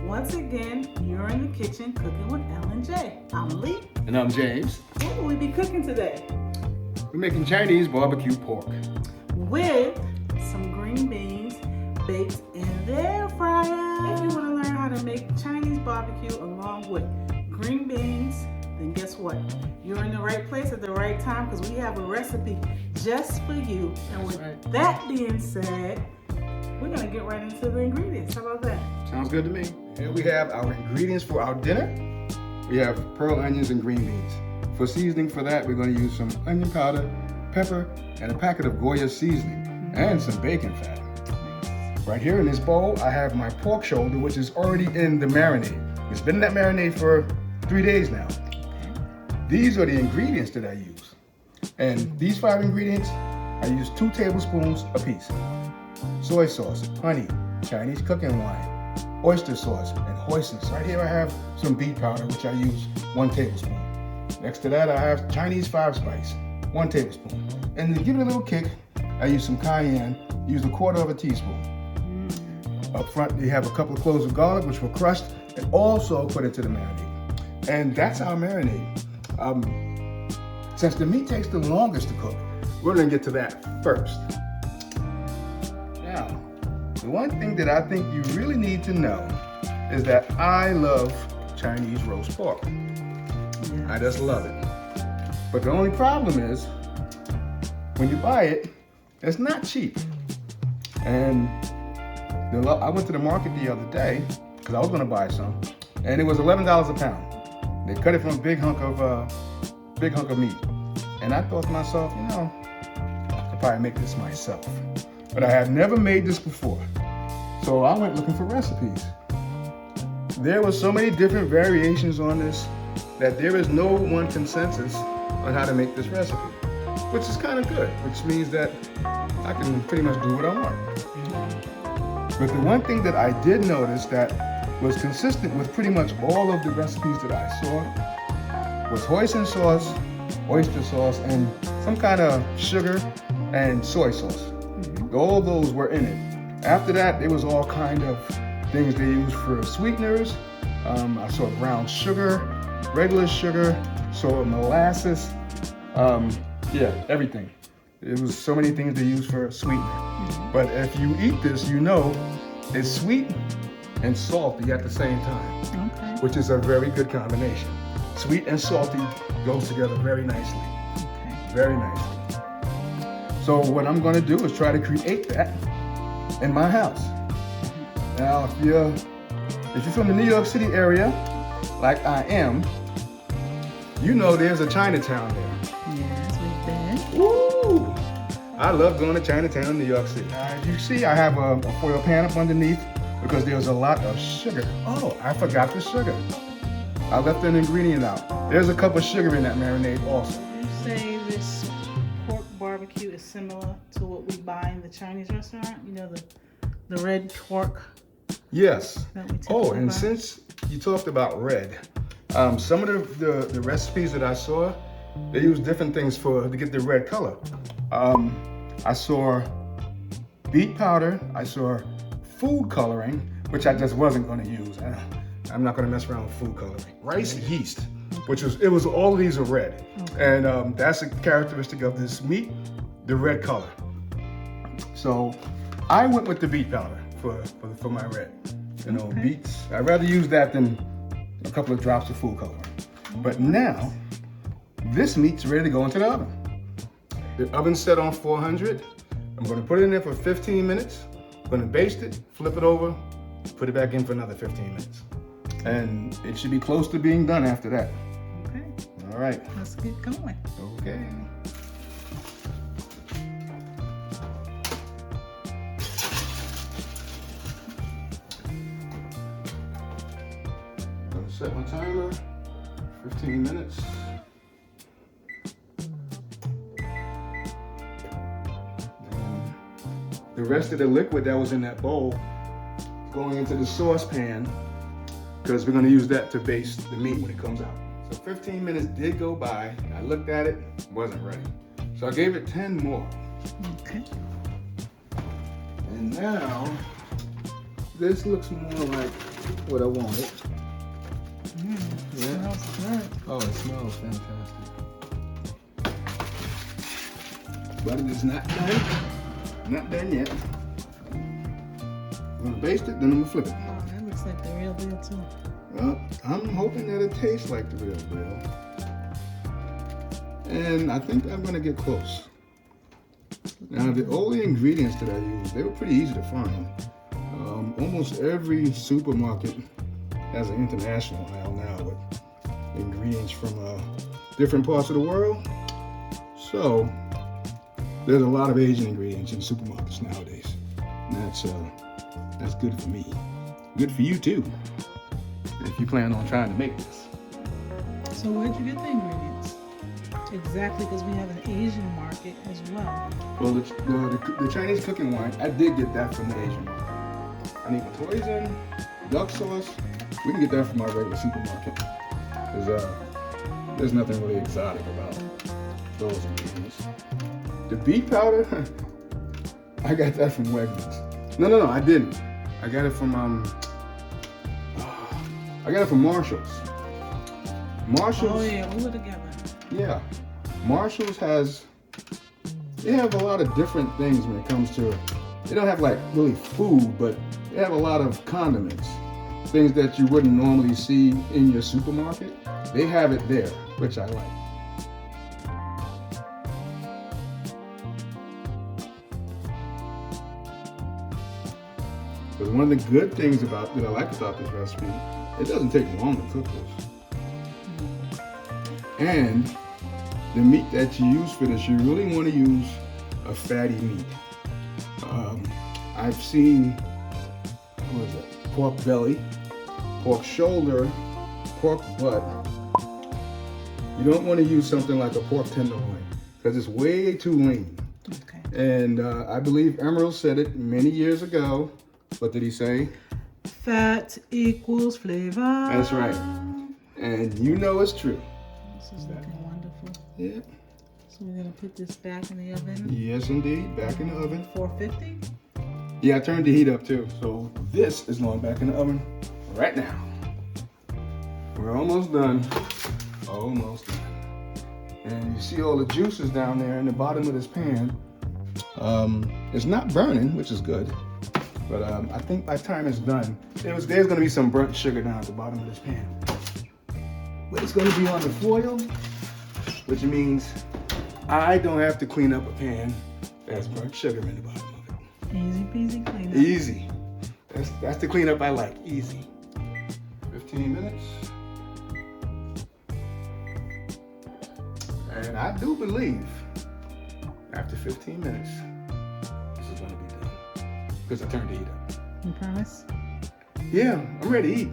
Once again, you're in the kitchen cooking with L&J. I'm Lee. And I'm James. What will we be cooking today? We're making Chinese barbecue pork. With some green beans baked in the air fryer. If you want to learn how to make Chinese barbecue along with green beans, then guess what? You're in the right place at the right time because we have a recipe just for you. And with that being said, we're going to get right into the ingredients. How about that? Sounds good to me. Here we have our ingredients for our dinner. We have pearl onions and green beans. For seasoning for that, we're going to use some onion powder, pepper, and a packet of Goya seasoning, and some bacon fat. Right here in this bowl, I have my pork shoulder, which is already in the marinade. It's been in that marinade for 3 days now. These are the ingredients that I use. And these 5 ingredients, I use 2 tablespoons apiece. Soy sauce, honey, Chinese cooking wine, oyster sauce, and hoisin. Right here I have some beet powder, which I use 1 tablespoon. Next to that I have Chinese 5 spice, 1 tablespoon. And to give it a little kick, I use some cayenne, use 1/4 teaspoon. Up front you have a couple of cloves of garlic, which were crushed, and also put into the marinade. And that's our marinade. Since the meat takes the longest to cook, we're gonna get to that first. Now, the one thing that I think you really need to know is that I love Chinese roast pork. Yes. I just love it. But the only problem is, when you buy it, it's not cheap. And I went to the market the other day, because I was gonna buy some, and it was $11 a pound. They cut it from a big hunk of meat. And I thought to myself, I could probably make this myself. But I have never made this before. So I went looking for recipes. There were so many different variations on this that there is no one consensus on how to make this recipe, which is kind of good, which means that I can pretty much do what I want. But the one thing that I did notice that was consistent with pretty much all of the recipes that I saw was hoisin sauce, oyster sauce, and some kind of sugar and soy sauce. All those were in it. After that, it was all kind of things they used for sweeteners. I saw brown sugar, regular sugar, saw molasses, everything. It was so many things they used for sweetener. But if you eat this, you know it's sweet and salty at the same time, which is a very good combination. Sweet and salty goes together very nicely, very nicely. So what I'm gonna do is try to create that in my house. Now, if you're from the New York City area, like I am, you know there's a Chinatown there. Yes, we've been. Woo! I love going to Chinatown, New York City. You see, I have a foil pan up underneath because there's a lot of sugar. Oh, I forgot the sugar. I left an ingredient out. There's a cup of sugar in that marinade also. You say this pork barbecue is similar to what we buy in the Chinese restaurant? You know, the red pork? Yes. Oh, and buy? since you talked about red, some of the recipes that I saw, they use different things to get the red color. I saw beet powder, I saw food coloring, which I just wasn't going to use. I'm not going to mess around with food coloring. Rice yeast, it was all of these are red. And that's a characteristic of this meat, the red color. So I went with the beet powder for my red. Beets, I'd rather use that than a couple of drops of food coloring. But now, this meat's ready to go into the oven. The oven's set on 400. I'm gonna put it in there for 15 minutes. I'm gonna baste it, flip it over, put it back in for another 15 minutes. And it should be close to being done after that. Okay. All right. Let's get going. Okay. I'm gonna set my timer, 15 minutes. The rest of the liquid that was in that bowl going into the saucepan because we're going to use that to baste the meat when it comes out. So 15 minutes did go by. I looked at it, wasn't ready. So I gave it 10 more. Okay. And now this looks more like what I wanted. Yeah. Smells good. Oh, it smells fantastic. But it is not done. Not done yet. I'm gonna baste it, then I'm gonna flip it. Oh, that looks like the real deal too. Well, I'm hoping that it tastes like the real deal. And I think I'm gonna get close. Now, all the ingredients that I used, they were pretty easy to find. Almost every supermarket has an international aisle now with ingredients from different parts of the world. So, there's a lot of Asian ingredients in supermarkets nowadays. And that's good for me. Good for you too, if you plan on trying to make this. So where'd you get the ingredients? Exactly, because we have an Asian market as well. Well, the Chinese cooking wine, I did get that from the Asian market. I need my hoisin, duck sauce. We can get that from our regular supermarket. There's nothing really exotic about those ingredients. The beet powder, I got that from Wegmans. No, I didn't. I got it from Marshall's. Marshall's. Oh yeah, we were together. Yeah, Marshall's they have a lot of different things when it comes to, they don't have like really food, but they have a lot of condiments. Things that you wouldn't normally see in your supermarket. They have it there, which I like. Because one of the good things that I like about this recipe, it doesn't take long to cook this. And the meat that you use for this, you really want to use a fatty meat. I've seen, pork belly, pork shoulder, pork butt. You don't want to use something like a pork tenderloin because it's way too lean. Okay. And I believe Emerald said it many years ago. What did he say? Fat equals flavor. That's right. And you know it's true. This is looking wonderful. Yeah. So we're gonna put this back in the oven. Yes, indeed. Back in the oven. 450. Yeah, I turned the heat up too. So this is going back in the oven right now. We're almost done. Almost done. And you see all the juices down there in the bottom of this pan. It's not burning, which is good. But I think by the time it's done, there's going to be some burnt sugar down at the bottom of this pan. But it's going to be on the foil, which means I don't have to clean up a pan that's burnt sugar in the bottom of it. Easy peasy cleanup. Easy. That's the cleanup I like. Easy. 15 minutes. And I do believe after 15 minutes, this is going to be done. Because I turned the heat up. You promise? Yeah, I'm ready to eat.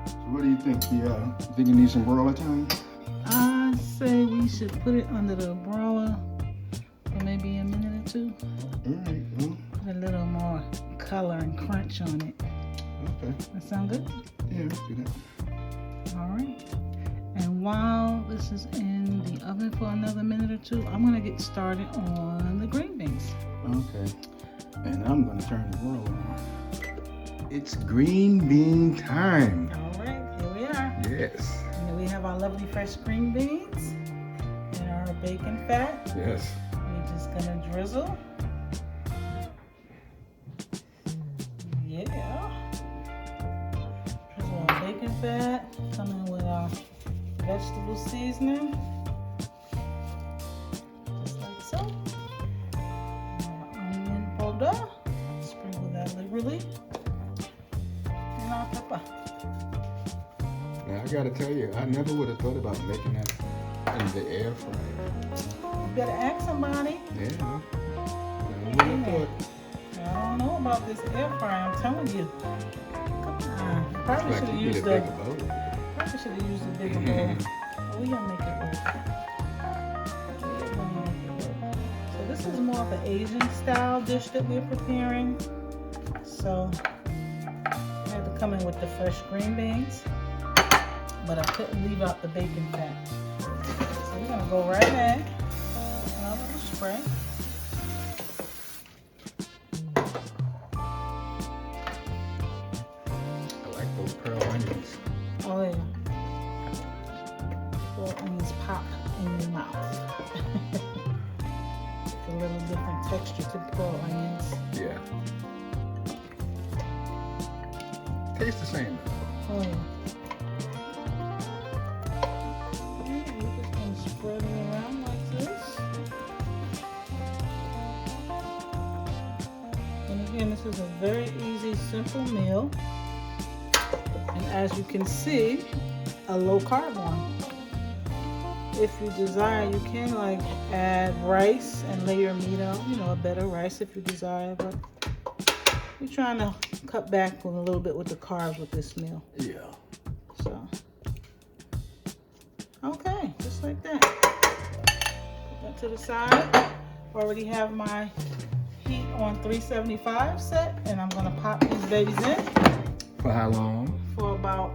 So what do you think? You think you need some broiler time? I say we should put it under the broiler for maybe a minute or two. All right. Well, Put a little more color and crunch on it. okay. That sound good? Yeah, let's do that. All right. And while this is in the oven for another minute or two, I'm gonna get started on the green beans. Okay. And I'm going to turn the broiler on. It's green bean time. All right, here we are. Yes. And then we have our lovely fresh green beans and our bacon fat. Yes. We're just gonna drizzle. Yeah. Drizzle our bacon fat. Come in with our vegetable seasoning. Just like so. Our onion powder. Sprinkle that liberally. And our pepper. Now I gotta tell you, I never would have thought about making that in the air fryer. You better ask somebody. Yeah, no. Never would have thought. I don't know about this air fryer, I'm telling you. Come on. Probably Like should have you need used a bigger bowl. a bigger bowl. But we gonna make it work. We're gonna make it work. So this is more of an Asian style dish that we're preparing. So I had to coming with the fresh green beans, but I couldn't leave out the bacon fat. So we're gonna go right in. A little spray. I like those pearl onions. Oh yeah. Pearl onions pop in your mouth. A little different texture to pearl onions. Yeah. Tastes the same. Oh yeah. We're just gonna spread it around like this. And again, this is a very easy, simple meal. And as you can see, a low carb one. If you desire, you can like add rice and lay your meat out, you know, a better rice if you desire, but we're trying to cut back a little bit with the carbs with this meal. Yeah. So, okay, just like that. Put that to the side. Already have my heat on 375 set, and I'm gonna pop these babies in. For how long? For about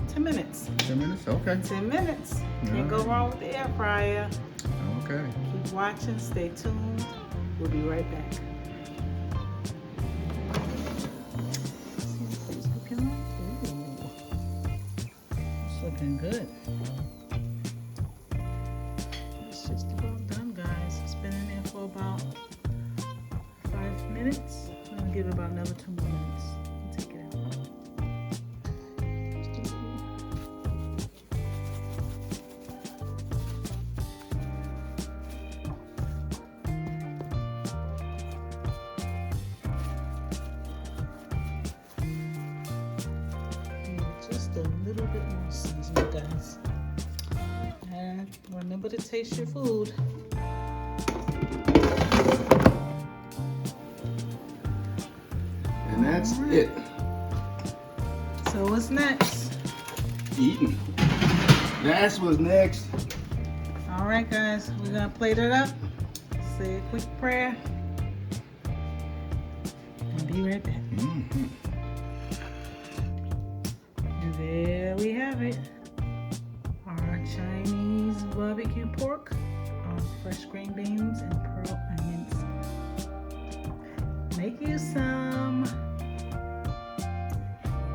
10 minutes. 10 minutes? Okay. 10 minutes. Can't go wrong with the air fryer. Okay. Keep watching, stay tuned. We'll be right back. See what it's looking like? Ooh. It's looking good. It's just about done, guys. It's been in there for about 5 minutes. I'm gonna give it about another 2 more minutes. Take it out. Just a little bit more seasoning, guys. And remember to taste your food. And that's it. So what's next? Eating. That's what's next. All right, guys, we're gonna plate it up. Say a quick prayer. And be right back. Mm-hmm. And there we have it. Our Chinese barbecue pork, our fresh green beans, and pearl onions. Make you some.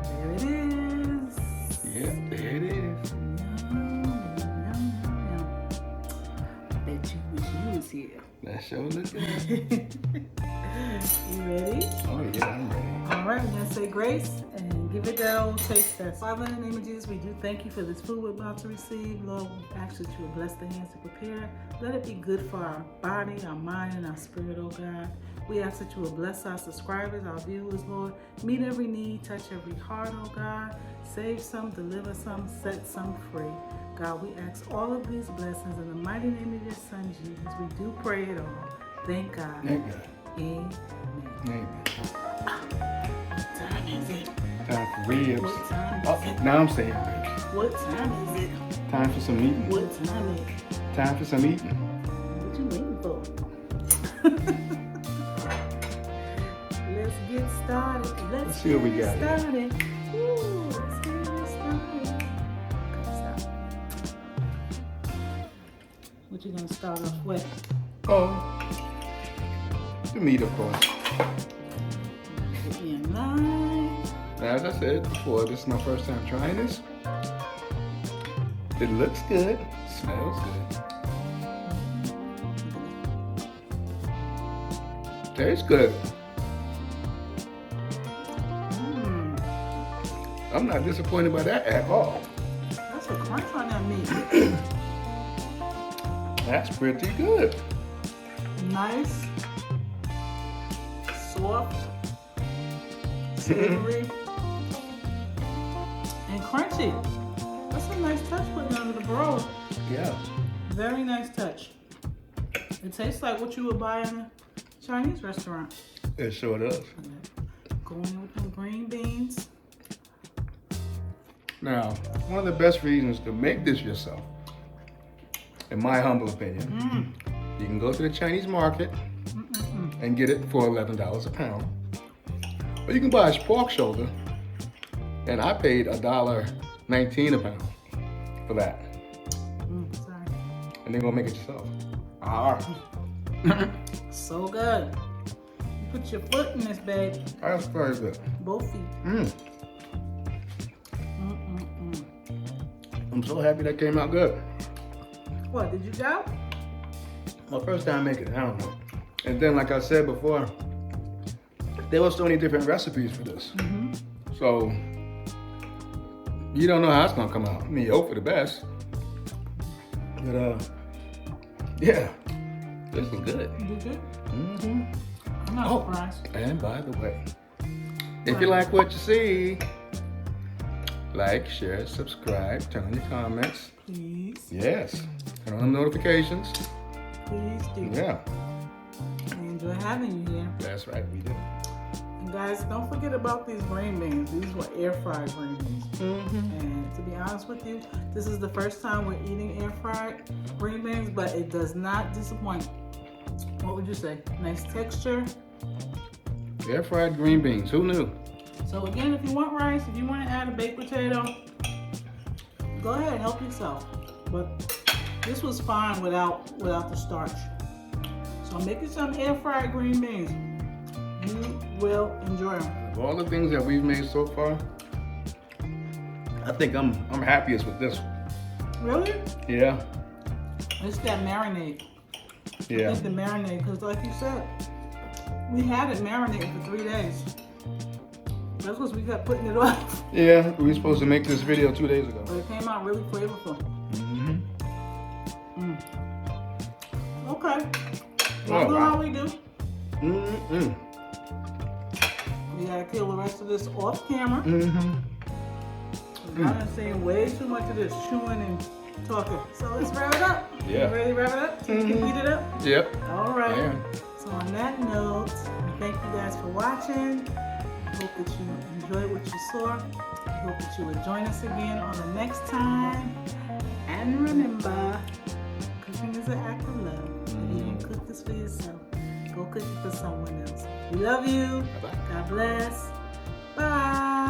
There it is. Yep, there it is. Yum, yum, yum, yum. Bet you wish you was here. That sure looks good. You ready? Oh yeah, I'm ready. All right, we're gonna say grace and give it that old taste test. Father, in the name of Jesus, we do thank you for this food we're about to receive. Lord, we ask that you would bless the hands to prepare it. Let it be good for our body, our mind, and our spirit, oh God. We ask that you will bless our subscribers, our viewers, Lord. Meet every need, touch every heart, oh God. Save some, deliver some, set some free. God, we ask all of these blessings in the mighty name of your Son, Jesus. We do pray it all. Thank God. Thank God. Amen. Amen. What time is it? Time for ribs. What time is Oh, it? now I'm saying ribs. What time is it? Time for some eating. What time is it? Time for some eating. What you waiting for? Let's get started. Let's see what we got here. started. Ooh, let's get it started. Okay, stop. What you gonna start off with? Oh, the meat, of course. Get me in line. Now, as I said before, this is my first time trying this. It looks good. Smells good. Tastes good. I'm not disappointed by that at all. That's a crunch on that meat. That's pretty good. Nice, soft, savory, and crunchy. That's a nice touch putting under the broil. Yeah. Very nice touch. It tastes like what you would buy in a Chinese restaurant. It sure does. Going in with them green beans. Now, one of the best reasons to make this yourself, in my humble opinion, you can go to the Chinese market and get it for $11 a pound. But you can buy a pork shoulder, and I paid $1.19 a pound for that. Sorry. And then go make it yourself. So good. You put your foot in this, babe. That's very good. Both feet. I'm so happy that came out good. What, did you go? My first time making it, I don't know. And then, like I said before, there were so many different recipes for this. So, you don't know how it's gonna come out. I mean, you hope for the best. But, yeah, this is good. You good? I'm not surprised. And by the way, if you like what you see, like, share, subscribe, turn on your comments. Please. Yes. Turn on the notifications. Please do. Yeah. We enjoy having you here. That's right, we do. And guys, don't forget about these green beans. These were air fried green beans. And to be honest with you, this is the first time we're eating air fried green beans, but it does not disappoint. What would you say? Nice texture. Air fried green beans. Who knew? So again, if you want rice, if you want to add a baked potato, go ahead, help yourself. But this was fine without the starch. So make you some air fried green beans. You will enjoy them. Of all the things that we've made so far, I think I'm happiest with this one. Really? Yeah. It's that marinade. Yeah. It's the marinade, because like you said, we had it marinated for 3 days. That's because we kept putting it off. Yeah, we were supposed to make this video 2 days ago. But it came out really flavorful. Okay. We'll do how we do. We gotta kill the rest of this off camera. I've been seeing way too much of this chewing and talking. So let's wrap it up. Yeah. You ready to wrap it up? So we can beat it up? Yep. All right. Yeah. So on that note, thank you guys for watching. I hope that you enjoyed what you saw. I hope that you will join us again on the next time. And remember, cooking is an act of love. If you didn't cook this for yourself, go cook it for someone else. We love you. Bye-bye. God bless. Bye.